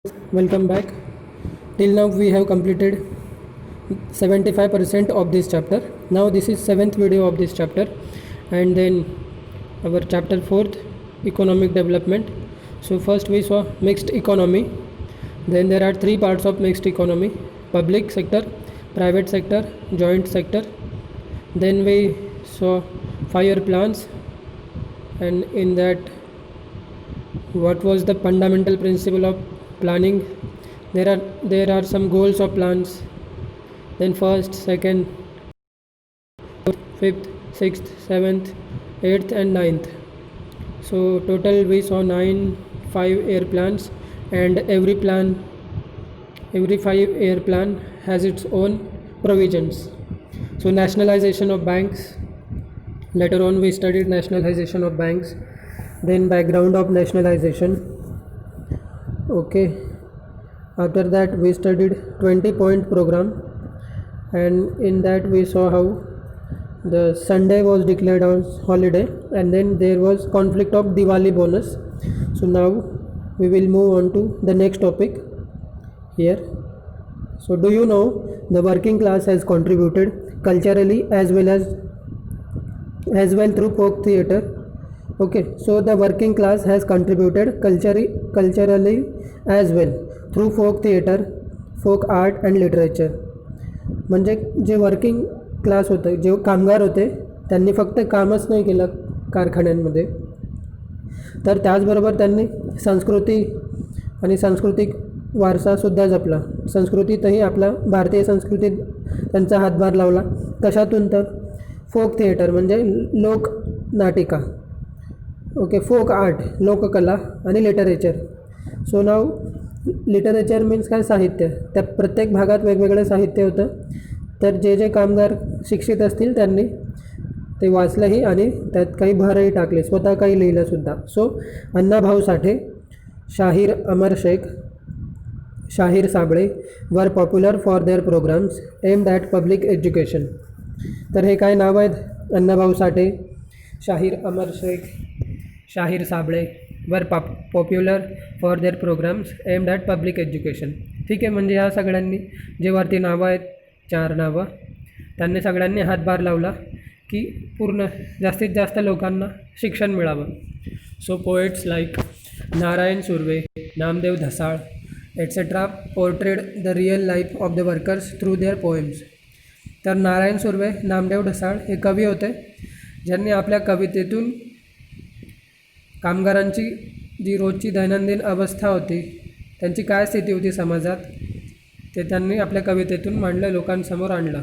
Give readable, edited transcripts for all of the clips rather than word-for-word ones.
Welcome back. Till now we have completed 75% of this chapter. Now this is 7th video of this chapter, and then our chapter 4th, economic development. So first we saw mixed economy. Then there are three parts of mixed economy: public sector, private sector, joint sector. Then we saw 5-year plans, and in that what was the fundamental principle of planning. There are some goals of plans. Then first, second, fifth, sixth, seventh, eighth and ninth. So total we saw 9 5-year plans, and every 5-year plan has its own provisions. So nationalization of banks, later on we studied nationalization of banks. Then background of nationalization. Okay, after that we studied 20-point program, and in that we saw how the Sunday was declared as holiday, and then there was conflict of Diwali bonus. So now we will move on to the next topic here. So do you know the working class has contributed culturally as well through folk theatre. Okay, so the working class has contributed culturally as well through folk theatre, folk art and literature. म्हणजे जे working class होतं, जे कामगार होते, त्यांनी फक्त कामच नाही केलं कारखान्यांमध्ये, तर त्याचबरोबर त्यांनी संस्कृती आणि सांस्कृतिक वारसासुद्धा जपला. संस्कृतीतही आपला भारतीय संस्कृतीत त्यांचा हातभार लावला. कशातून? तर फोक थिएटर म्हणजे लोकनाटिका. ओके, फोक आर्ट लोककला आणि लिटरेचर. सो नाव लिटरेचर मीन्स काय? साहित्य. त्या प्रत्येक भागात वेगवेगळं साहित्य होतं, तर जे जे कामगार शिक्षित असतील त्यांनी ते वाचलंही आणि त्यात काही भरही टाकले, स्वतः काही लिहिलंसुद्धा. सो अण्णाभाऊ साठे, शाहीर अमर शेख, शाहीर साबळे वर popular for their programs aimed at public education. तर हे काय नाव आहेत? अण्णाभाऊ साठे, शाहीर अमर शेख, शाहीर साबळे वर popular for their programs aimed at public education. ठीक आहे, म्हणजे ह्या सगळ्यांनी जे वरती नावं आहेत, 4 नावं, त्यांनी सगळ्यांनी हातभार लावला की पूर्ण जास्तीत जास्त लोकांना शिक्षण मिळावं. So poets like Narayan Surve, Namdev Dhasal etcetera portrayed the real life of the workers through their poems. तर नारायण सुर्वे, नामदेव ढसाळ हे कवी होते, ज्यांनी आपल्या कवितेतून कामगारांची जी रोजची दैनंदिन अवस्था होती, त्यांची काय स्थिती होती समाजात, ते त्यांनी आपल्या कवितेतून मांडलं, लोकांसमोर आणलं.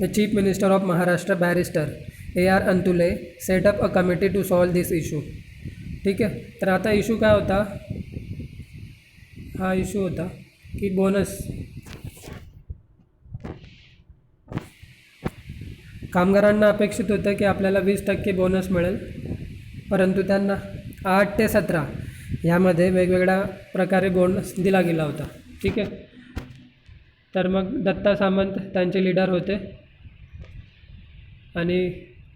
The chief minister of Maharashtra barrister AR Antulay set up a committee to solve this issue. ठीक आहे, तर आता इशू काय होता? हा इशू होता की बोनस, कामगारांना अपेक्षित होतं की आपल्याला 20% बोनस मिळेल, परंतु त्यांना 8 ते 17 ह्यामध्ये वेगवेगळ्या प्रकारे बोनस दिला गेला होता. ठीक आहे, तर मग दत्ता सामंत त्यांचे लीडर होते, आणि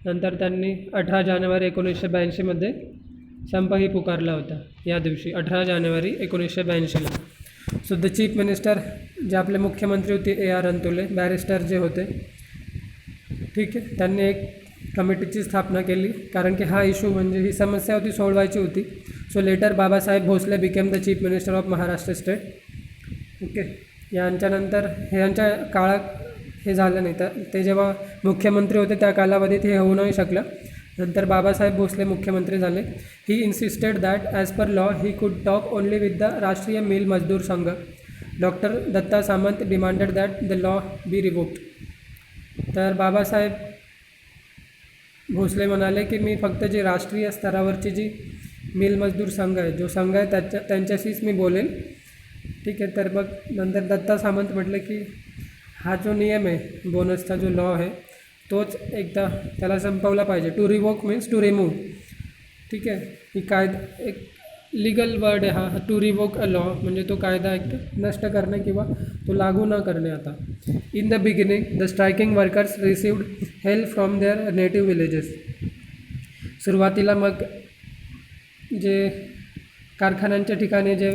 नंतर त्यांनी 18 जानेवारी 1982 संपही पुकारला होता. या दिवशी 18 जानेवारी 1982ला. सो द चीफ मिनिस्टर, जे आपले मुख्यमंत्री होते AR अंतुले, बॅरिस्टर जे होते, ठीक आहे, त्यांनी एक कमिटीची स्थापना केली, कारण की हा इशू म्हणजे ही समस्या होती, सोडवायची होती. So later Babasaheb Bhosale became the chief minister of Maharashtra state. Okay, यांच्यानंतर यांच्या काळात हे झालं नाही, तर ते जेव्हा मुख्यमंत्री होते त्या कालावधीत हे होऊ नाही शकलं. नंतर बाबासाहेब भोसले मुख्यमंत्री झाले. He insisted that as per law he could talk only with the Rashtriya Mill Mazdoor Sangh. Doctor Datta Samant demanded that the law be revoked. तर बाबासाहेब भोसले म्हणाले की मी फक्त जी राष्ट्रीय स्तरावरची जी मिल मजदूर संघ आहे, जो संघ आहे त्यांच्याशीच मी बोलेन. ठीक आहे, तर मग नंतर दत्ता सामंत म्हटलं की हा जो नियम आहे, बोनसचा जो लॉ आहे, तोच एकदा त्याला संपवला पाहिजे. To revoke means to remove. ठीक आहे, ही एक लीगल वर्ड आहे हा. टू रिवोक अ लॉ म्हणजे तो कायदा एक नष्ट करणे किंवा तो लागू न करणे. आता in the beginning the striking workers received help from their native villages. सुरुवातीला मग जे कारखान्यांच्या ठिकाणी जे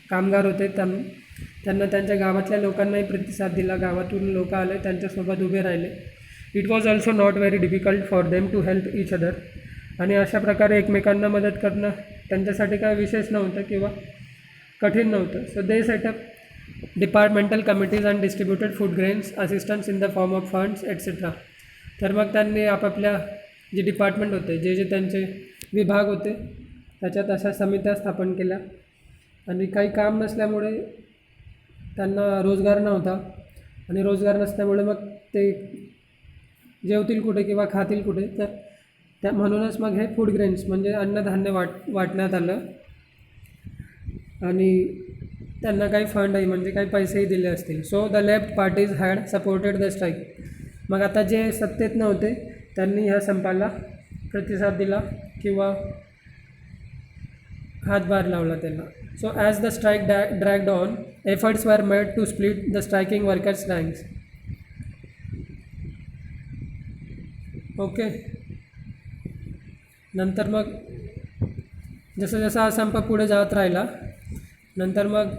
कामगार होते त्यांना त्यांच्या गावातल्या लोकांनाही प्रतिसाद दिला. गावातून लोक आले, त्यांच्यासोबत उभे राहिले. It was also not very difficult for them to help each other. आणि अशा प्रकारे एकमेकांना मदत करणं त्यांच्यासाठी काय विशेष नव्हतं किंवा कठीण नव्हतं. So they setup departmental committees and distributed food grains assistance in the form of funds etcetera. तर मग त्यांनी आपापल्या जे डिपार्टमेंट होते, जे त्यांचे विभाग होते, त्याच्यात अशा समित्या स्थापन केल्या. आणि काही काम नसल्यामुळे त्यांना रोजगार नव्हता, आणि रोजगार नसल्यामुळे मग ते जेवतील कुठे किंवा खातील कुठे, तर म्हणूनच मग हे फूड ग्रेन्स म्हणजे अन्नधान्य वाटण्यात आलं. आणि त्यांना काही फंडही म्हणजे काही पैसेही दिले असतील. So the left parties had supported the strike. मग आता जे सत्तेत नव्हते त्यांनी ह्या संपाला प्रतिसाद दिला किंवा हातभार लावला त्यांना. So as the strike dragged on, efforts were made to split the striking workers ranks. Okay. नंतर मग जसं जसं हा संप पुढे जात राहिला, नंतर मग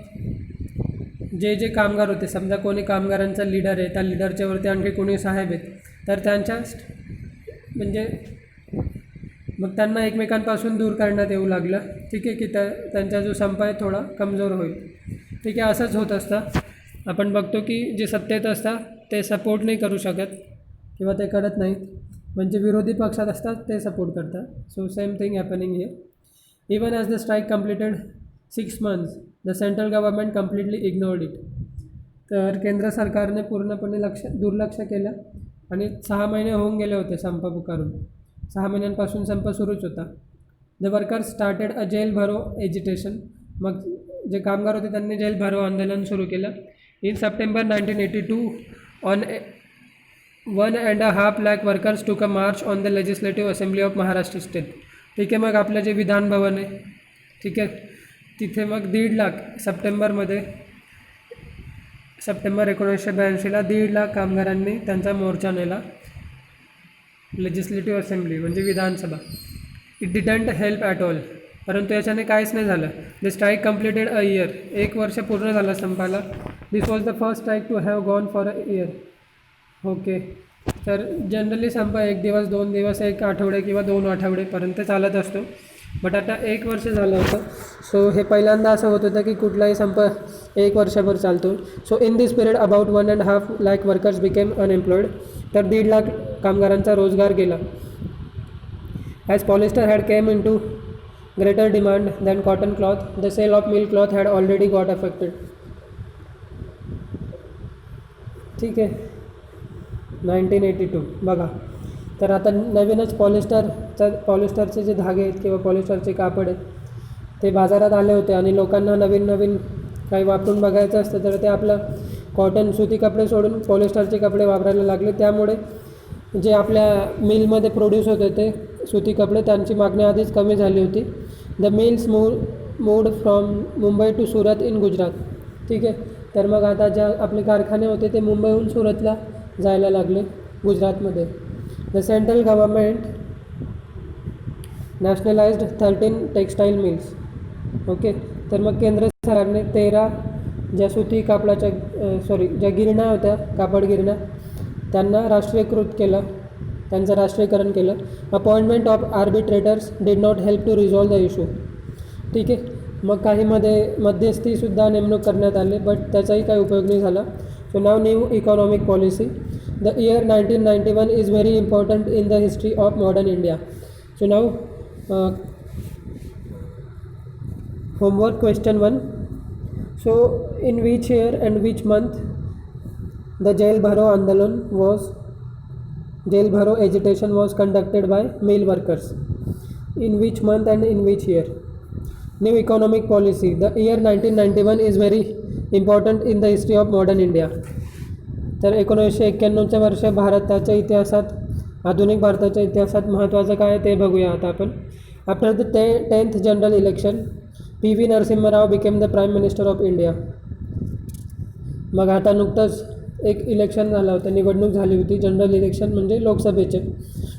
जे कामगार होते, समजा कोणी कामगारांचा लीडर आहे, त्या लीडरच्यावरती आणखी कोणी साहेब आहेत, तर त्यांच्या म्हणजे मग त्यांना एकमेकांपासून दूर करण्यात येऊ लागलं. ठीक आहे, की त्यांचा जो संप आहे थोडा कमजोर होईल. ठीक आहे, असंच होत असतं. आपण बघतो की जे सत्तेत असतात ते सपोर्ट नाही करू शकत किंवा ते करत नाहीत, म्हणजे विरोधी पक्षात असतात ते सपोर्ट करतात. So same thing happening here. Even as the strike completed 6 months, the central government completely ignored it. तर केंद्र सरकारने पूर्णपणे दुर्लक्ष केलं आणि 6 महिने होऊन गेले होते संप पुकारून. 6 महिन्यांपासून संप सुरूच होता. The workers started a jail bharo agitation. मग जे कामगार होते त्यांनी जेल भरो आंदोलन सुरू केलं. In September 1982 on 1.5 lakh workers took a march on the legislative assembly of Maharashtra state. ठीक आहे, मग आपलं जे विधान भवन आहे, ठीक आहे, तिथे मग 1.5 लाख सप्टेंबर 1982ला 1.5 लाख कामगारांनी त्यांचा मोर्चा नेला लेजिस्लेटिव्ह असेंब्ली म्हणजे विधानसभा. It didn't help at all. परंतु याच्याने काहीच नाही झालं. The strike completed a year. 1 वर्ष पूर्ण झालं संपाला. This was the first strike to have gone for a year. Okay. तर जनरली संप 1 दिवस 2 दिवस 1 आठवडे किंवा 2 आठवडेपर्यंत चालत असतो, बट आता 1 वर्ष झालं होतं. सो हे पहिल्यांदा असं होत होतं की कुठलाही संप 1 वर्षभर चालतो. So in this period about 1.5 lakh workers became unemployed. तर 1.5 लाख कामगारांचा रोजगार गेला. As polyester had come in to greater demand than cotton cloth, the sale of mill cloth had already got affected. ठीक आहे, 1982 बघा. तर आता नवीनच पॉलिस्टरचे जे धागे आहेत किंवा पॉलिस्टरचे कापड आहेत ते बाजारात आले होते आणि लोकांना नवीन काही वापरून बघायचं असतं, तर ते आपलं कॉटन सुती कपडे सोडून पॉलिस्टरचे कपडे वापरायला लागले. त्यामुळे जे आपल्या मिलमध्ये प्रोड्यूस होते ते सुती कपडे, त्यांची मागणी आधीच कमी झाली होती. The mills moved from Mumbai to Surat in Gujarat. ठीक आहे, तर मग आता ज्या आपले कारखाने होते ते मुंबईहून सुरतला जायला लागले गुजरातमध्ये. The central government nationalised 13 textile mills. Okay. तर मग केंद्र सरकारने 13 ज्या सुती कापडाच्या ज्या गिरण्या होत्या, कापड गिरण्या, त्यांना राष्ट्रीयकृत केलं, त्यांचं राष्ट्रीयकरण केलं. Appointment of arbitrators did not help to resolve the issue. ठीक आहे, मग काही मध्यस्थीसुद्धा नेमणूक करण्यात आले, बट त्याचाही काही उपयोग नाही झाला. So now new economic policy. The year 1991 is very important in the history of modern India. So now homework question 1. So in which year and which month the jail bharo agitation was conducted by mill workers? In which month and in which year? New economic policy. The year 1991 is very important in the history of modern India. तर 1991चं वर्ष भारताच्या इतिहासात, आधुनिक भारताच्या इतिहासात महत्त्वाचं काय ते बघूया आता आपण. After the 10th general election, PV Narasimha Rao became the prime minister of India. मग आता नुकतंच एक इलेक्शन झालं होतं, निवडणूक झाली होती, जनरल इलेक्शन म्हणजे लोकसभेचे.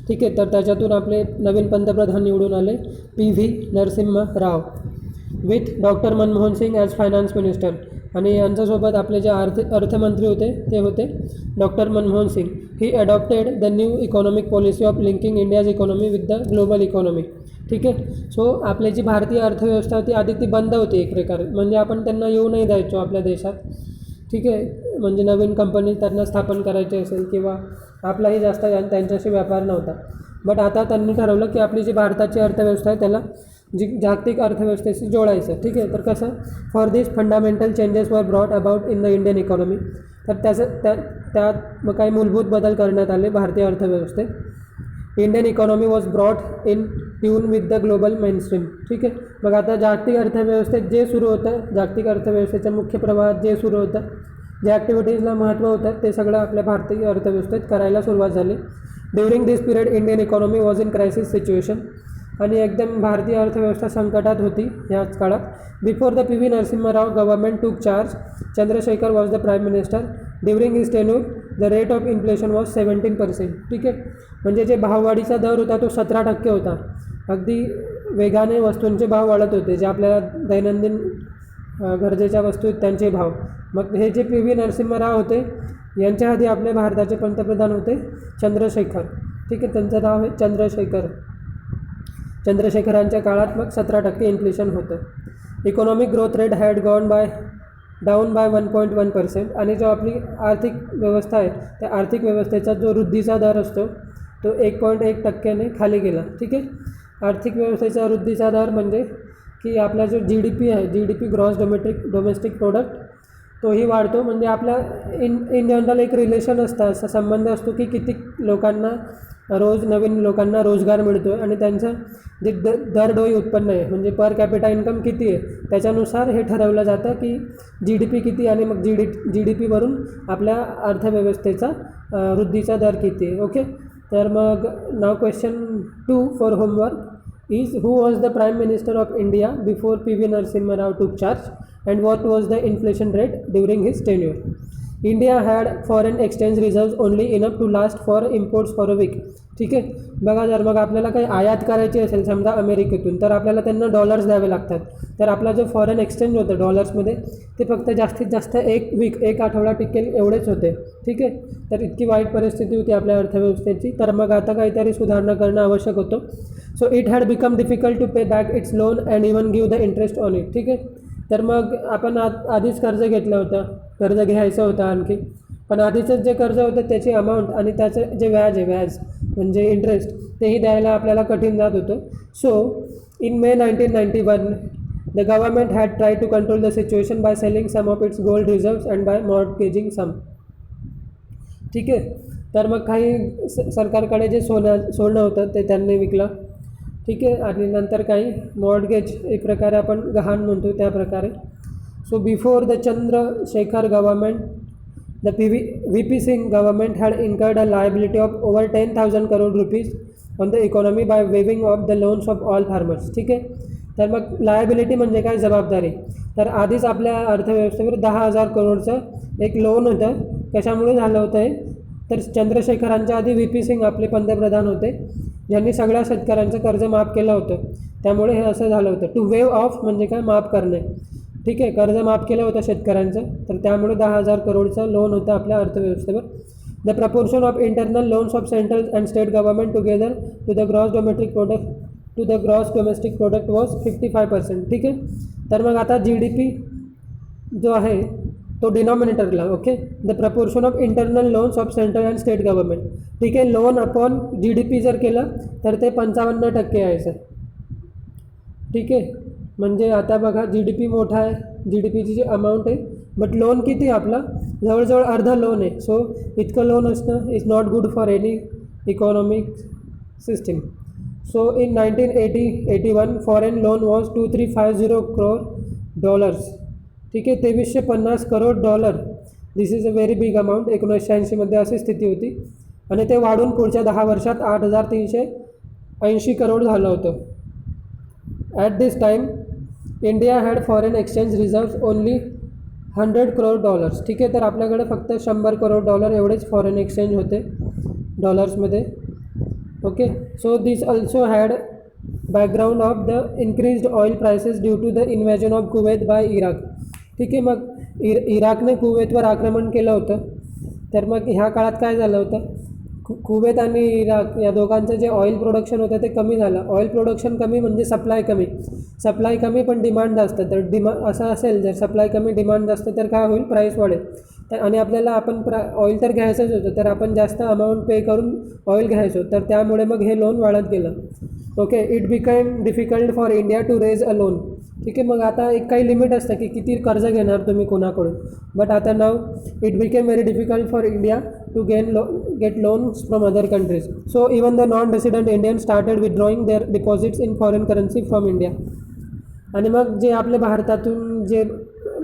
ठीक आहे, तर त्याच्यातून आपले नवीन पंतप्रधान निवडून आले, PV Narasimha Rao. With doctor Manmohan Singh as finance minister. आणि यांच्यासोबत आपले जे अर्थमंत्री होते ते होते doctor Manmohan Singh. He adopted the new economic policy of linking India's economy with the global economy. ठीक आहे. सो आपली जी भारतीय अर्थव्यवस्था होती आधी ती बंद होती एक प्रकारे, म्हणजे आपण त्यांना येऊ नाही द्यायचो आपल्या देशात. ठीक आहे. म्हणजे नवीन कंपनी त्यांना स्थापन करायची असेल किंवा आपलाही जास्त त्यांच्याशी व्यापार नव्हता. बट आता त्यांनी ठरवलं की आपली जी भारताची अर्थव्यवस्था आहे त्याला जागतिक अर्थव्यवस्थेशी जोडायचं. ठीक आहे. तर कसं, for this fundamental changes were brought about in the Indian economy. तर त्यात मग काही मूलभूत बदल करण्यात आले भारतीय अर्थव्यवस्थेत. Indian economy was brought in tune with the global mainstream. ठीक आहे. मग आता जागतिक अर्थव्यवस्थेत जे सुरू होतं, जागतिक अर्थव्यवस्थेच्या मुख्य प्रवाहात जे सुरू होतं, ज्या ॲक्टिव्हिटीजला महत्त्व होतं ते सगळं आपल्या भारतीय अर्थव्यवस्थेत करायला सुरुवात झाली. During this period Indian economy was in crisis situation. आणि एकदम भारतीय अर्थव्यवस्था संकटात होती याच काळात. Before the P V. Narasimha Rao government took charge, Chandrashekhar was the prime minister. During his tenure the rate of inflation was 17%. ठीक आहे. म्हणजे जे भाववाढीचा दर होता तो 17% होता. अगदी वेगाने वस्तूंचे भाव वाढत होते, जे आपल्याला दैनंदिन गरजेच्या वस्तू आहेत त्यांचे भाव. मग हे जे पी.व्ही. नरसिंहराव होते यांच्या आधी आपले भारताचे पंतप्रधान होते चंद्रशेखर. ठीक आहे. त्यांचं नाव आहे चंद्रशेखर. चंद्रशेखरांच्या काळात मग 17% इन्फ्लेशन होतं. Economic growth rate had down by 1.1%. आणि जो आपली आर्थिक व्यवस्था आहे त्या आर्थिक व्यवस्थेचा जो वृद्धीचा दर असतो तो 1.1% खाली गेला. ठीक आहे. आर्थिक व्यवस्थेचा वृद्धीचा दर म्हणजे की आपला जो GDP आहे, GDP ग्रॉस डोमेस्टिक प्रोडक्ट, तोही वाढतो. म्हणजे आपला इन जनरल एक रिलेशन असतं, असा संबंध असतो की किती लोकांना नवीन लोकांना रोजगार मिळतो आहे आणि त्यांचं जे दरडोई उत्पन्न आहे म्हणजे पर कॅपिटा इन्कम किती आहे त्याच्यानुसार हे ठरवलं जातं की GDP किती, आणि मग GDPवरून आपल्या अर्थव्यवस्थेचा वृद्धीचा दर किती आहे. ओके. तर मग नाव question 2 for homework is who was the Prime Minister of India before P.V. Narasimha Rao took charge and what was the inflation rate during his tenure? India had foreign exchange reserves only enough to last for imports for a week. ठीक आहे. बघा, जर मग आपल्याला काही आयात करायची असेल समजा अमेरिकेतून, तर आपल्याला त्यांना डॉलर्स द्यावे लागतात. तर आपला जो फॉरेन एक्सचेंज होतं डॉलर्समध्ये ते फक्त जास्तीत जास्त एक आठवडा टिकेल एवढेच होते. ठीक आहे. तर इतकी वाईट परिस्थिती होती आपल्या अर्थव्यवस्थेची. तर मग आता काहीतरी सुधारणा करणं आवश्यक होतं. So it had become difficult to pay back its loan and even give the interest on it. ठीक आहे. तर मग आपण आधीच कर्ज घेतलं होतं, कर्ज घ्यायचं होतं आणखी, पण आधीचंच जे कर्ज होतं त्याची अमाऊंट आणि त्याचं जे व्याज म्हणजे इंटरेस्ट तेही द्यायला आपल्याला कठीण जात होतं. So in May 1991 the government had try to control the situation by selling some of its gold reserves and by mortgaging some. ठीक आहे. तर मग काही सरकारकडे जे सोनं होतं ते त्यांनी विकलं. ठीक आहे. आणि नंतर काही मॉर्टगेज, एक प्रकारे आपण गहाण म्हणतो त्या प्रकारे. So before the Chandrashekhar government the VP Singh government had incurred a liability of over 10,000 crore rupees on the economy by waiving off the loans of all farmers. ठीक आहे. तर मग लायबिलिटी म्हणजे काय, जबाबदारी. तर आधीच आपल्या अर्थव्यवस्थेवर 10,000 करोडचं एक लोन होतं. कशामुळे झालं होतं हे, तर चंद्रशेखरांच्या आधी VP Singh आपले पंतप्रधान होते, ज्यांनी सगळ्या शेतकऱ्यांचं कर्ज माफ केलं होतं. त्यामुळे हे असं झालं होतं. टू वेव ऑफ म्हणजे काय, माफ करणे. ठीक आहे. कर्ज माफ केलं होतं शेतकऱ्यांचं, तर त्यामुळे 10,000 करोडचं लोन होतं आपल्या अर्थव्यवस्थेवर. The proportion of internal loans of central and state government together to the gross domestic product was 55%. ठीक आहे. तर मग आता GDP जो आहे तो डिनॉमिनेटरला. Okay. The proportion of internal loans of central and state government. ठीक आहे. लोन अपॉन GDP जर केलं तर ते 55% यायचं. ठीक आहे. म्हणजे आता बघा GDP मोठा आहे, GDPची जी अमाऊंट आहे, बट लोन किती आपला जवळजवळ अर्धा लोन आहे. सो इतकं लोन असणं is not good for any economic system. So in 1981 foreign loan was 2350 crore dollars. ठीक आहे. 2350 crore dollar. This is a very big amount. 1980मध्ये अशी स्थिती होती आणि ते वाढून पुढच्या 10 वर्षात 8,380 करोड झालं होतं. At this time India had foreign exchange reserves only 100 crore dollars. ठीक आहे. तर आपल्याकडे फक्त 100 करोड डॉलर एवढेच फॉरेन एक्सचेंज होते डॉलर्समध्ये. Okay. So this also had background of the increased oil prices due to the invasion of Kuwait by Iraq. ठीक आहे, मग इराकने कुवेतवर आक्रमण केलं होतं. तर मग ह्या काळात काय झालं होतं, कुवेत आणि इराक या दोघांचं जे ऑइल प्रोडक्शन होतं ते कमी झालं. ऑइल प्रोडक्शन कमी म्हणजे सप्लाय कमी. सप्लाय कमी पण डिमांड जास्त. तर असं असेल, जर सप्लाय कमी डिमांड जास्त तर काय होईल, प्राईस वाढेल. तर आणि आपल्याला ऑइल तर घ्यायचंच होतं, तर आपण जास्त अमाऊंट पे करून ऑइल घ्यायचो. तर त्यामुळे मग हे लोन वाढत गेलं. Okay, it become difficult for India to raise a loan. ठीक आहे, मग आता एक काही लिमिट असतं की किती कर्ज घेणार तुम्ही कोणाकडून. बट आता now it became very difficult for India to get loans from other countries. So even the non resident Indian started withdrawing their deposits in foreign currency from India. आणि मग जे आपले भारतातून जे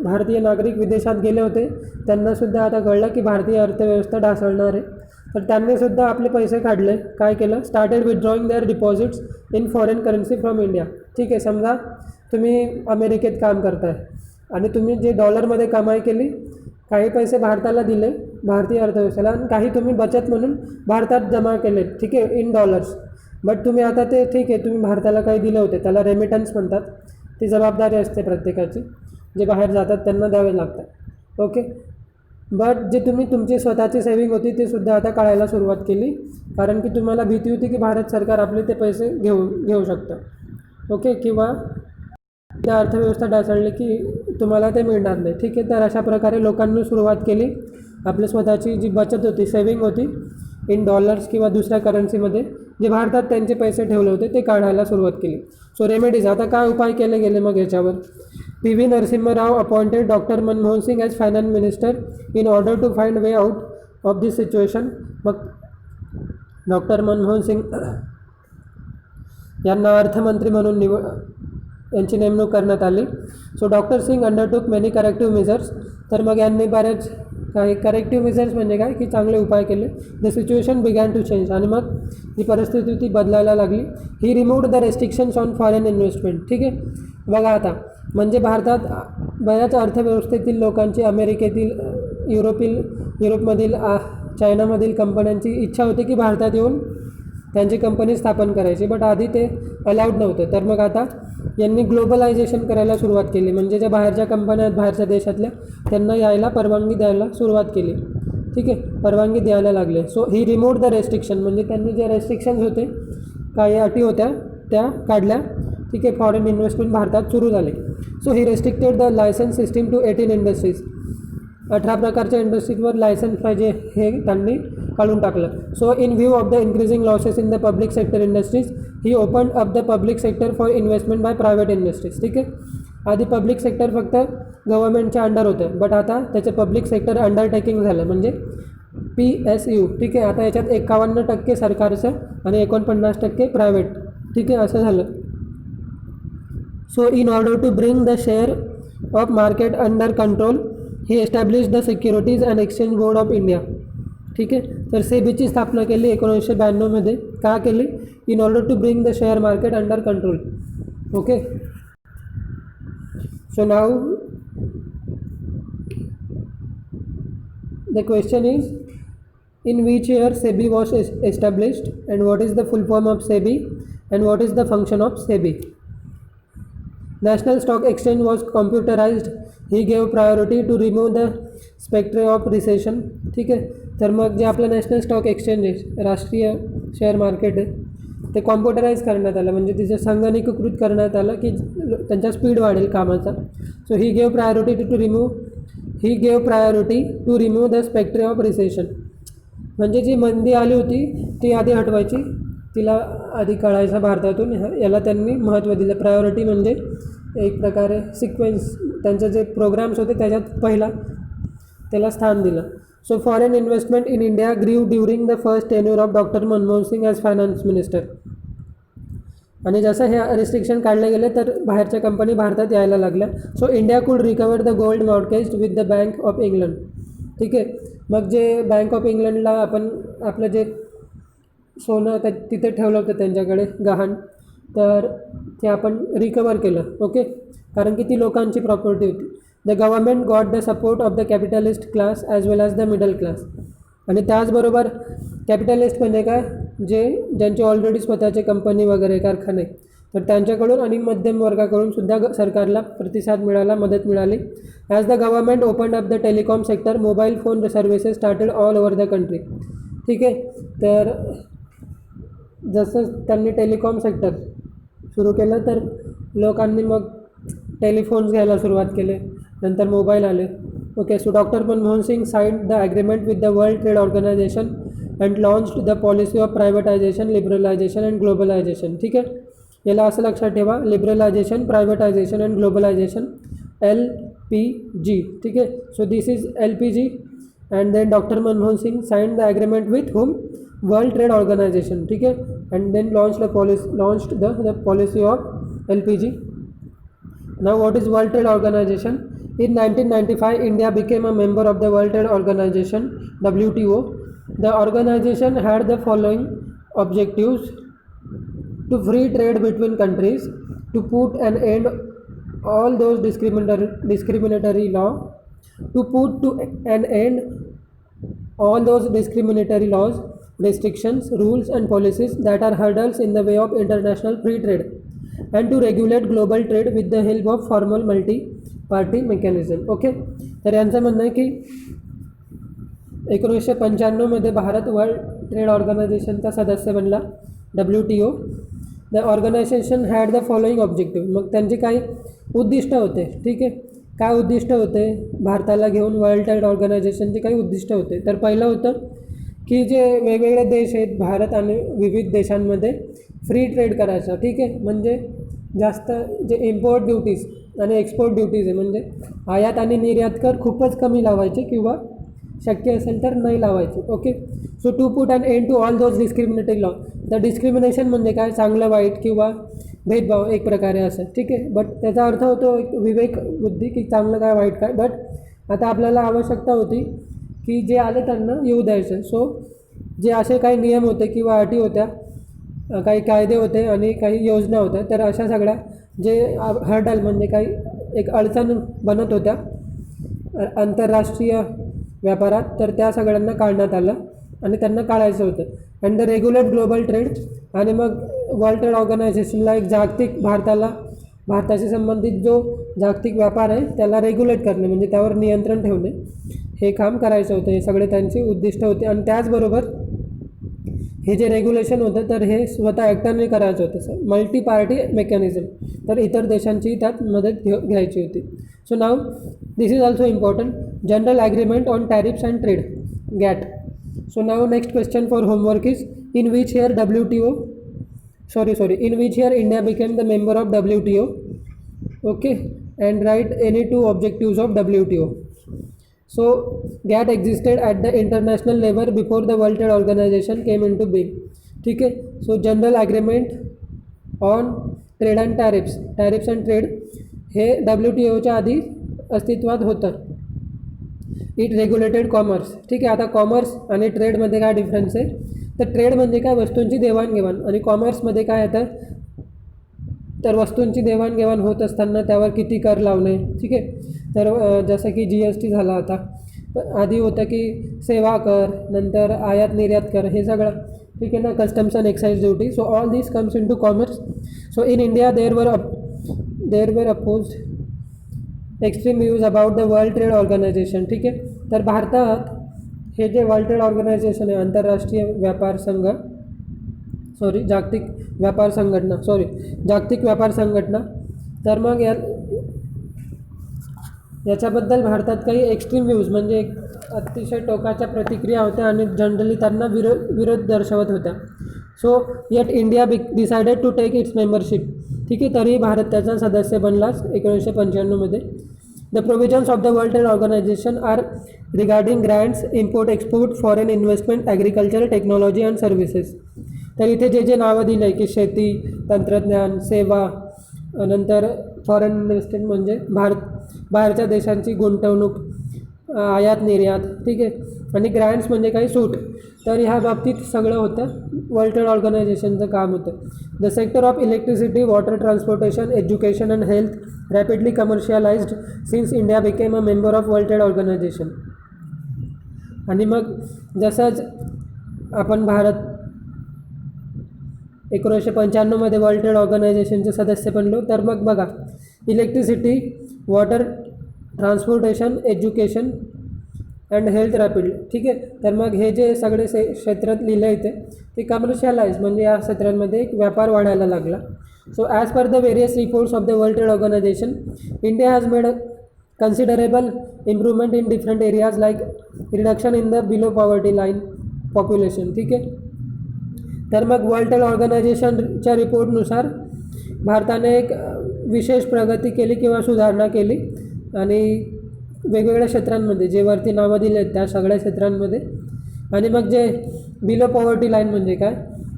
भारतीय नागरिक विदेशात गेले होते त्यांनासुद्धा आता कळलं की भारतीय अर्थव्यवस्था ढासळणार आहे. तर त्यांनीसुद्धा आपले पैसे काढले. काय केलं, started withdrawing their deposits in foreign currency from India. ठीक आहे, समजा तुम्ही अमेरिकेत काम करताय आणि तुम्ही जे डॉलरमध्ये कमाई केली, काही पैसे भारताला दिले, भारतीय अर्थव्यवस्थेला, आणि काही तुम्ही बचत म्हणून भारतात जमा केले. ठीक आहे, इन डॉलर्स. बट तुम्ही आता ते ठीक आहे, तुम्ही भारताला काही दिले होते, त्याला रेमिटन्स म्हणतात. ती जबाबदारी असते प्रत्येकाची, जे बाहेर जातात त्यांना द्यावे लागतात. ओके, बट जे तुम्ही तुमची स्वतःची सेविंग होती ती सुद्धा आता काढायला सुरुवात केली, कारण की तुम्हाला भीती होती की भारत सरकार आपले ते पैसे घेऊ शकतं. ओके, किंवा त्या अर्थव्यवस्था ढासळली की तुम्हाला ते मिळणार नाही. ठीक आहे, तर अशा प्रकारे लोकांनी सुरुवात केली आपली स्वतःची जी बचत होती, सेविंग होती इन डॉलर्स किंवा दुसऱ्या करन्सीमध्ये, जे भारतात त्यांचे पैसे ठेवले होते ते काढायला सुरुवात केली. सो रेमेडीज, आता काय उपाय केले गेले मग याच्यावर. P V. Narasimha Rao appointed doctor Manmohan Singh as finance minister in order to find way out of this situation. मग डॉक्टर मनमोहन सिंग यांना अर्थमंत्री म्हणून यांची नेमणूक करण्यात आली. So doctor Singh undertook many corrective measures. तर मग यांनी बरेच काही करेक्टिव्ह मेजर्स म्हणजे काय की चांगले उपाय केले. The situation began to change, आणि मग जी परिस्थिती ती बदलायला लागली. He removed the restrictions on foreign investment. ठीक आहे, बघा आता म्हणजे भारतात बऱ्याच अर्थव्यवस्थेतील लोकांची, अमेरिकेतील, युरोपमधील, चायनामधील कंपन्यांची इच्छा होती की भारतात येऊन त्यांची कंपनी स्थापन करायची, बट आधी ते अलाउड नव्हतं. तर मग आता यांनी ग्लोबलायझेशन करायला सुरुवात केली, म्हणजे ज्या बाहेरच्या कंपन्या आहेत बाहेरच्या देशातल्या त्यांना यायला परवानगी द्यायला सुरुवात केली. ठीक आहे, परवानगी द्यायला लागले. So he removed the restriction, म्हणजे त्यांनी जे रेस्ट्रिक्शन्स होते, काही अटी होत्या त्या काढल्या. ठीक आहे, फॉरेन इन्व्हेस्टमेंट भारतात सुरू झाले. So he restricted the licence system to 18 industries. 18 प्रकारच्या इंडस्ट्रीजवर लायसन्स पाहिजे हे त्यांनी काढून टाकलं. So in view of the increasing losses in the public sector industries he open up the public sector for investment by private industries. ठीक आहे, आधी पब्लिक सेक्टर फक्त गव्हर्नमेंटच्या अंडर होतं, बट आता त्याचं पब्लिक सेक्टर अंडरटेकिंग झालं, म्हणजे PSU. ठीक आहे, आता याच्यात 51% सरकारचं आणि 49% प्रायव्हेट. ठीक आहे, असं झालं. So in order to bring the share of market under control he establish the securities and exchange board of India. ठीक आहे, तर सेबीची स्थापना केली 1992मध्ये. का केली, in order to bring the share market under control. Okay, so now the question is, in which year SEBI was established and what is the full form of SEBI and what is the function of SEBI. National Stock Exchange was computerized. He gave priority to remove the spectre of recession. ठीक आहे, तर मग जे आपलं national stock exchange आहे, राष्ट्रीय share market आहे, ते कॉम्प्युटराईज करण्यात आलं, म्हणजे तिचं संगणकीकृत करण्यात आलं की त्यांचा स्पीड वाढेल कामाचा. So he gave priority to remove the spectre of recession. म्हणजे जी मंदी आली होती ती आधी हटवायची, तिला आधी कळायचं भारतातून, याला त्यांनी महत्त्व दिलं. प्रायोरिटी म्हणजे एक प्रकारे सिक्वेन्स, त्यांचे जे प्रोग्राम्स होते त्याच्यात पहिला त्याला स्थान दिलं. So foreign investment in India grew during the first tenure of doctor Manmohan Singh as finance minister. आणि जसं हे रिस्ट्रिक्शन काढले गेले तर बाहेरच्या कंपनी भारतात यायला लागल्या. सो इंडिया कुड recover the gold mortgage with the bank of England. ठीक आहे, मग जे बँक ऑफ इंग्लंडला आपण आपलं जे सोनं तिथे ठेवलं होतं त्यांच्याकडे गहाण, तर ते आपण रिकवर केलं. ओके, कारण की ती लोकांची प्रॉपर्टी होती. The government got the support of the capitalist class as well as the middle class. आणि त्याचबरोबर कॅपिटलिस्ट म्हणजे काय, ज्यांचे ऑलरेडी स्वतःचे कंपनी वगैरे कारखाने, तर त्यांच्याकडून आणि मध्यम वर्गाकडून सुद्धा सरकारला प्रतिसाद मिळाला, मदत मिळाली. As the government opened up the telecom sector, mobile phone services started all over the country. ठीक आहे, तर जसं त्यांनी टेलिकॉम सेक्टर सुरू केलं तर लोकांनी मग टेलिफोन्स घ्यायला सुरुवात केले, नंतर मोबाईल आले. Okay, so doctor Manmohan Singh signed the agreement with the world trade organization and launched the policy of privatization, liberalization and globalization. ठीक आहे, याला असं लक्षात ठेवा, liberalization, privatization and globalization, LPG. ठीक आहे, so this is LPG. And then doctor Manmohan Singh signed the agreement with whom, world trade organisation. ठीक आहे, and then launch the policy of LPG. Now what is World Trade Organization? In 1995, India became a member of the World Trade Organization, WTO. The organization had the following objectives: to free trade between countries, to put an end all those discriminatory law, to put to an end all those discriminatory laws, restrictions, rules and policies that are hurdles in the way of international free trade, and to regulate global trade with the help of formal multi-party mechanism. Okay, तर यांचं म्हणणं आहे की 1995मध्ये Bharat world trade ऑर्गनायझेशनचा सदस्य बनला, WTO. The organization had the following objective. मग त्यांचे काही उद्दिष्ट होते. ठीक आहे, काय उद्दिष्ट होते भारताला घेऊन वर्ल्ड ट्रेड ऑर्गनायझेशनचे काही उद्दिष्ट होते. तर पहिलं होतं की जे वेगवेगळे देश आहेत भारत आणि विविध देशांमध्ये फ्री ट्रेड करायचं. ठीक आहे, म्हणजे जास्त जे इम्पोर्ट ड्युटीज आणि एक्सपोर्ट ड्युटीज आहे, म्हणजे आयात आणि निर्यात कर खूपच कमी लावायचे किंवा शक्य असेल तर नाही लावायचे. Okay, so to put and end to all those discriminatory law. The discrimination म्हणजे काय, चांगलं वाईट किंवा भेदभाव एक प्रकारे असं. ठीक आहे, बट त्याचा अर्थ होतो एक विवेक बुद्धी की चांगलं काय वाईट काय. बट आता आपल्याला आवश्यकता होती की जे आले त्यांना येऊ द्यायचं. सो जे असे काही नियम होते किंवा अटी होत्या, काही कायदे होते आणि काही योजना होत्या, तर अशा सगळ्या जे हर्डल म्हणजे काही एक अडचण बनत होत्या आंतरराष्ट्रीय व्यापारात, तर त्या सगळ्यांना काढण्यात आलं आणि त्यांना काढायचं होतं. And the regulate global trade. आणि मग वर्ल्ड ट्रेड ऑर्गनायझेशनला एक जागतिक भारताशी संबंधित जो जागतिक व्यापार आहे त्याला रेग्युलेट करणे, म्हणजे त्यावर नियंत्रण ठेवणे, हे काम करायचं होतं. हे सगळे त्यांची उद्दिष्ट होते. आणि त्याचबरोबर हे जे रेग्युलेशन होतं तर हे स्वतः ॲक्टरने करायचं होतं, मल्टी पार्टी मेकॅनिझम. तर इतर देशांची त्यात मदत घ्यायची होती. So now this is also important, general agreement on tariffs and trade, GATT. So now next question for homework is in which year India became the member of WTO. Okay, and write any two objectives of WTO. So GATT existed at the international level before the World Trade Organization came into being. ठीक है, so general agreement on trade and tariffs and trade हे WTOच्या आधी अस्तित्वात होतं. It regulated commerce. ठीक आहे, आता commerce आणि ट्रेडमध्ये काय डिफरन्स आहे, तर ट्रेड म्हणजे काय, वस्तूंची देवाणघेवाण, आणि कॉमर्समध्ये काय येतं, तर वस्तूंची देवाणघेवाण होत असताना त्यावर किती कर लावणे. ठीक आहे, तर जसं की GST झाला, आता आधी होतं की सेवा कर, नंतर आयात निर्यात कर, हे सगळं. ठीक आहे ना, customs and excise duty. So all this comes into commerce. So in India there were opposed extreme views about the world trade organisation. ठीक आहे, तर भारतात हे जे वर्ल्ड ट्रेड ऑर्गनायझेशन आहे, आंतरराष्ट्रीय व्यापार संघ, जागतिक व्यापार संघटना, तर मग याच्याबद्दल भारतात काही एक्स्ट्रीम व्ह्यूज म्हणजे अतिशय टोकाच्या प्रतिक्रिया होत्या आणि जनरली त्यांना विरोध दर्शवत होत्या. So yet India decided to take its membership. ठीक आहे, तरीही भारत त्याचा सदस्य बनलाच 1995मध्ये. The provisions of the world trade Organization are regarding grants, import export, foreign investment, agriculture, technology and services. तर इथे जे नावं दिलं आहे की शेती, तंत्रज्ञान, सेवा, नंतर फॉरेन इन्व्हेस्टमेंट म्हणजे बाहेरच्या देशांची गुंतवणूक, आयात निर्यात. ठीक आहे, आणि ग्रँट्स म्हणजे काही सूट. तर ह्या बाबतीत सगळं होतं वर्ल्ड ट्रेड ऑर्गनायझेशनचं काम होतं. The sector of electricity, water transportation, education and health rapidly commercialized since India became a member of world trade organization. आणि मग जसंच आपण 1995मध्ये वर्ल्ड ट्रेड ऑर्गनायझेशनचे सदस्य बनलो. तर मग बघा, electricity, water, transportation, education and health rapid. ठीक आहे. तर मग हे जे सगळे क्षेत्रात लिहिलं इथे ते कमर्शियलाइज म्हणजे या क्षेत्रांमध्ये एक व्यापार वाढायला लागला. So as per the various reports of the world trade organization, India has made a considerable improvement in different areas like reduction in the below poverty line population. ठीक आहे. तर मग वर्ल्ड ट्रेड ऑर्गनायझेशनच्या रिपोर्टनुसार भारताने एक विशेष प्रगती केली किंवा सुधारणा केली आणि वेगवेगळ्या क्षेत्रांमध्ये जे वरती नावं दिले आहेत त्या सगळ्या क्षेत्रांमध्ये. आणि मग जे बिलो पॉवर्टी लाईन म्हणजे काय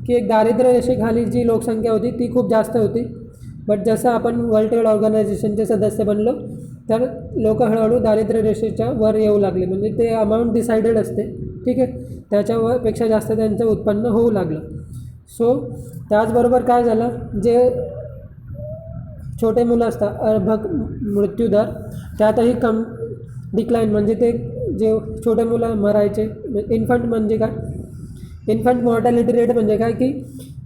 की एक दारिद्र्य रेषेखाली जी लोकसंख्या होती ती खूप जास्त होती. बट जसं आपण वर्ल्ड ट्रेड ऑर्गनायझेशनचे सदस्य बनलो तर लोक हळूहळू दारिद्र्य रेषेच्या वर येऊ लागले. म्हणजे ते अमाऊंट डिसाइडेड असते. ठीक आहे. त्याच्यापेक्षा जास्त त्यांचं उत्पन्न होऊ लागलं. सो त्याचबरोबर काय झालं, जे छोटे मुलं असतात अर्भक मृत्यूदर त्यातही डिक्लाईन म्हणजे ते जे छोटे मुलं मरायचे. इन्फंट म्हणजे काय, इन्फंट मॉर्टॅलिटी रेट म्हणजे काय की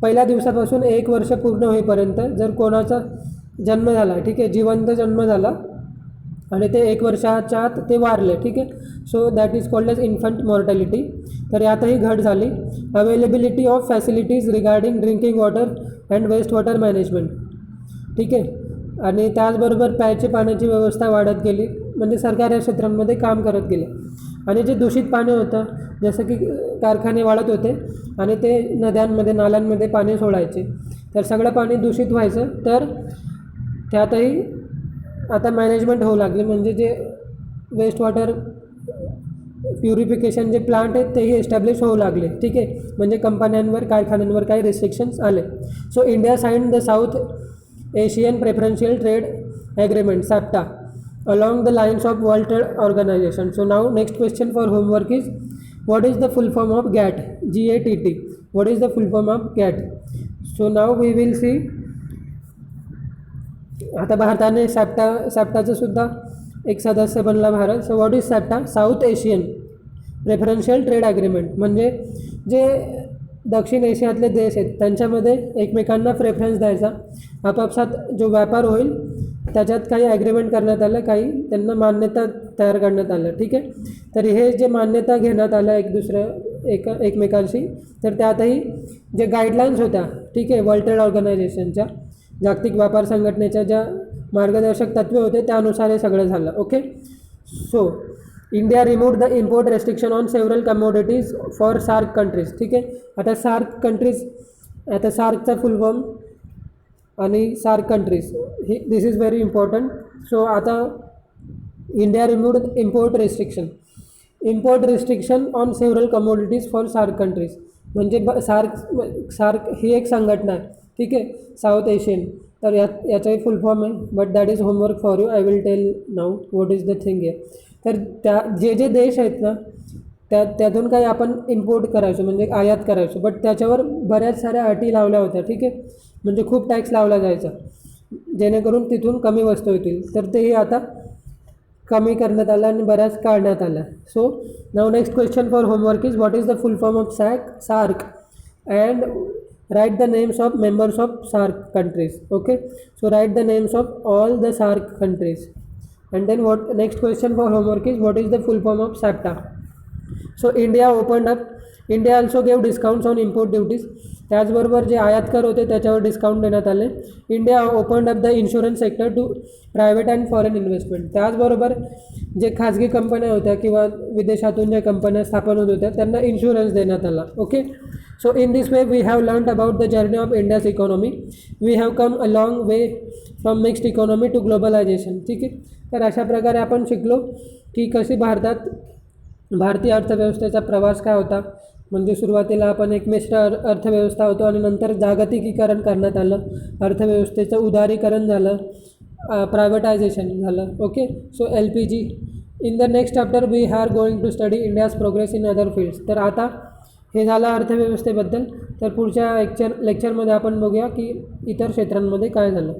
पहिल्या दिवसापासून 1 वर्ष पूर्ण होईपर्यंत जर कोणाचा जन्म झाला, ठीक आहे, जिवंत जन्म झाला आणि ते 1 वर्षाच्या आत ते वारले. ठीक आहे. So that is called as infant mortality. तर यातही घट झाली. Availability of facilities regarding drinking water and waste water management. ठीक आहे. आणि त्याचबरोबर प्यायची पाण्याची व्यवस्था वाढत गेली. म्हणजे सरकार या क्षेत्रांमध्ये काम करत गेले. आणि जे दूषित पाणी होतं जसं की कारखाने वाढत होते आणि ते नद्यांमध्ये नाल्यांमध्ये पाणी सोडायचे तर सगळं पाणी दूषित व्हायचं. तर त्यातही आता मॅनेजमेंट होऊ लागले. म्हणजे जे वेस्ट वॉटर प्युरिफिकेशन जे प्लांट आहेत तेही एस्टॅब्लिश होऊ लागले. ठीक आहे. म्हणजे कंपन्यांवर कारखान्यांवर काही रिस्ट्रिक्शन्स आले. So India sign the South Asian preferential trade agreement SAPTA along the lines of World Trade Organization. So now next question for homework is, what is the full form of GATT? GATT. What is the full form of GATT? So now we will see. आता भारताने सॅप्टाचं सुद्धा एक सदस्य बनला Bharat. So what is SAPTA? South Asian preferential trade Agreement. म्हणजे जे दक्षिण एशियातले देश आहेत त्यांच्यामध्ये एकमेकांना प्रेफरन्स द्यायचा. आपापसात जो व्यापार होईल त्याच्यात काही ॲग्रीमेंट करण्यात आलं, काही त्यांना मान्यता तयार करण्यात आलं. ठीक आहे. तर हे जे मान्यता घेण्यात आलं एकमेकांशी तर त्यातही जे गाईडलाईन्स होत्या, ठीक आहे, वर्ल्ड ट्रेड ऑर्गनायझेशनच्या जागतिक व्यापार संघटनेच्या ज्या मार्गदर्शक तत्त्वे होते त्यानुसार हे सगळं झालं. Okay. So India removed the import restriction on several commodities for SAARC countries. ठीक आहे. आता सार्क कंट्रीज, आता सार्कचा फुल फॉर्म आणि SAARC countries this is very important. So आता India removed import restriction on several commodities for SAARC countries. म्हणजे SAARC ही एक संघटना आहे. ठीक आहे, साऊथ एशियन. तर याचाही फुल फॉर्म आहे, but that is homework for you. I will tell now what is the thing आहे. तर जे देश आहेत ना त्यातून काही आपण इम्पोर्ट करायचो म्हणजे आयात करायचो, बट त्याच्यावर बऱ्याच साऱ्या अटी लावल्या होत्या. ठीक आहे. म्हणजे खूप टॅक्स लावला जायचा जेणेकरून तिथून कमी वस्तू येतील. तर तेही आता कमी करण्यात आलं आणि बऱ्याच काढण्यात आल्या. So now next question for homework is, what is the full form of SAARC and write the names of members of SAARC countries. Okay. So write the names of all the SAARC countries. And then next question for homework is, what is the full form of SAPTA. So India also gave discounts on import duties. त्याचबरोबर जे आयात कर होते त्याच्यावर discount देण्यात आले. India opened up the insurance sector to private and foreign investment. त्याचबरोबर जे खाजगी कंपन्या होत्या किंवा विदेशातून ज्या कंपन्या स्थापन होत होत्या त्यांना इन्शुरन्स देण्यात आला. Okay. So in this way we have learned about the journey of India's economy. We have come a long way from mixed economy to globalization. ठीक आहे. तर अशा प्रकारे आपण शिकलो की कशी भारतीय अर्थव्यवस्थेचा प्रवास काय होता. म्हणजे सुरुवातीला आपण एक मिश्र अर्थव्यवस्था होतो आणि नंतर जागतिकीकरण करण्यात आलं, अर्थव्यवस्थेचं उदारीकरण झालं, प्रायव्हेटायझेशन झालं. Okay. So LPG. In the next chapter we are going to study India's progress in other fields. तर आता हे झालं अर्थव्यवस्थेबद्दल. तर पुढच्या लेक्चरमध्ये आपण बघूया की इतर क्षेत्रांमध्ये काय झालं.